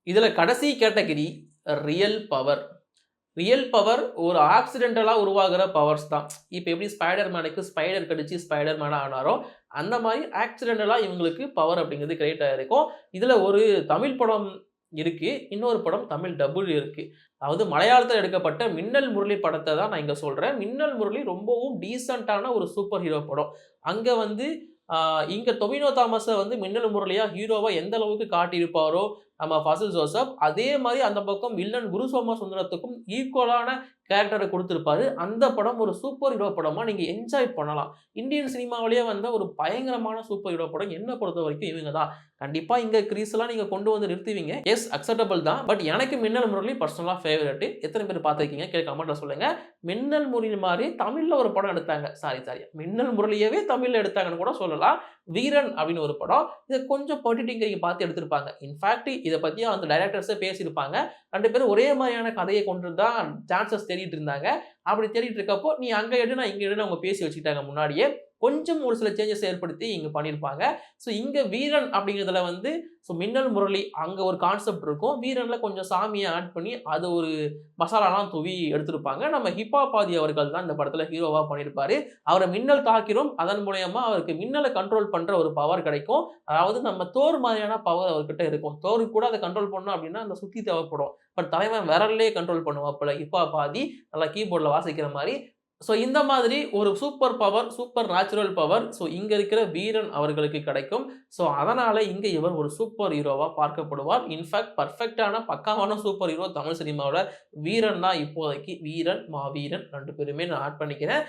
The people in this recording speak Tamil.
இதுல கடைசி category real power. Real power ஒரு ஆக்சிடென்டலா உருவாகுற பவர்ஸ் தான். இப்ப எப்படி ஸ்பைடர் மேனுக்கு ஸ்பைடர் கடிச்சு ஸ்பைடர் மேனா ஆனாரோ, அந்த மாரி ஆக்சிடென்டலா இவங்களுக்கு பவர் அப்படிங்கிறது கிரியேட் ஆயிருக்கும். இதுல ஒரு தமிழ் படம் இருக்கு. இன்னொரு படம் தமிழ் டப்புள் இருக்கு. அதாவது மலையாளத்துல எடுக்கப்பட்ட மின்னல் முரளி படத்த தான் நான் இங்க சொல்றேன். மின்னல் முரளி ரொம்பவும் டீசென்ட்டான ஒரு சூப்பர் ஹீரோ படம். அங்க வந்து ஆ இங்க டொவினோ தாமஸ வந்து மின்னல் முரளியா ஹீரோவா எந்த அளவுக்கு காட்டியிருப்பாரோ, நம்ம ஃபசில் ஜோசப், அதே மாரி அந்த பக்கம் வில்லன் குரு சோமசுந்தரத்துக்கும் ஈக்குவலான கேரக்டர குடுத்திருப்பாரு. அந்த படம் ஒரு சூப்பர் ஹீரோ படமா நீங்க என்ஜாய் பண்ணலாம். இந்தியன் சினிமாவிலேயே வந்த ஒரு பயங்கரமான சூப்பர் ஹீரோ படம் என்ன பொறுத்தவரைக்கும் இவங்க தான். கண்டிப்பா இங்க கிரீஸ்லாம் நீங்க கொண்டு வந்து நிறுத்துவீங்க. எஸ் அக்செப்டபிள் தான். பட் எனக்கு மின்னல் முரளி பர்சனலா ஃபேவரைட். எத்தன பேர் பார்த்திருக்கீங்க? கீழ கமெண்ட்ல சொல்லுங்க. மின்னல் முரளி மாரி தமிழ்ல ஒரு படம் எடுத்தாங்க. சாரி. மின்னல் முரளியவே தமிழ்ல எடுத்தாங்கன்னு கூட சொல்லலாம். வீரன் அப்படின்னு ஒரு படம். இத கொஞ்சம் பர்டிட்டிங்கரிங் பார்த்து எடுத்திருப்பாங்க. இன்ஃபாக்ட் இத பத்தி அந்த டைரக்டர்ஸே பேசியிருப்பாங்க. 2 பேரும் ஒரே மாரியான கதைய கொண்டு தான் சான்ஸஸ் தேடிட்டு இருந்தாங்க. அப்படி தேடிட்டு இருக்கப்போ, நீ அங்க எடு, நான் இங்க எடுன்னு அவங்க பேசி வச்சுக்கிட்டாங்க முன்னாடியே. கொஞ்சம் ஒரு சில சேஞ்சஸ் ஏற்படுத்தி இங்க பண்ணியிருப்பாங்க. ஸோ இங்க வீரன் அப்படிங்கிறதுல வந்து மின்னல் முரளி அங்க ஒரு கான்செப்ட் இருக்கும். வீரன்ல கொஞ்சம் சாமிய ஆட் பண்ணி அது ஒரு மசாலாலாம் தூவி எடுத்திருப்பாங்க. நம்ம ஹிப்ஹாப் ஆதி அவர்கள் தான் இந்த படத்துல ஹீரோவா பண்ணியிருப்பாரு. அவர மின்னல் தாக்கிரும். அதன் மூலியமா அவருக்கு மின்னல கண்ட்ரோல் பண்ற ஒரு பவர் கிடைக்கும். அதாவது நம்ம தோர் மாதிரியான பவர் அவர்கிட்ட இருக்கும். தோருக்கு கூட அத கண்ட்ரோல் பண்ணணும் அப்படின்னா, அந்த சுத்தி தேவைப்படும். பட் தலைவன் விரல்லயே கண்ட்ரோல் பண்ணுவாப்புல. ஹிப்ஹாப் ஆதி நல்லா கீபோர்ட்ல வாசிக்கிற மாரி. ஸோ இந்த மாதிரி ஒரு super power, super natural power இங்க இருக்கிற வீரன் அவர்களுக்கு கிடைக்கும். ஸோ அதனால இங்க இவர் ஒரு சூப்பர் ஹீரோவா பார்க்கப்படுவார். இன்ஃபாக்ட் பெர்ஃபெக்ட்டான பக்காவான சூப்பர் ஹீரோ தமிழ் சினிமாவுல வீரன் தான் இப்போதைக்கு. வீரன், மாவீரன் 2 பேருமே நான் ஆட் பண்ணிக்கிறேன்.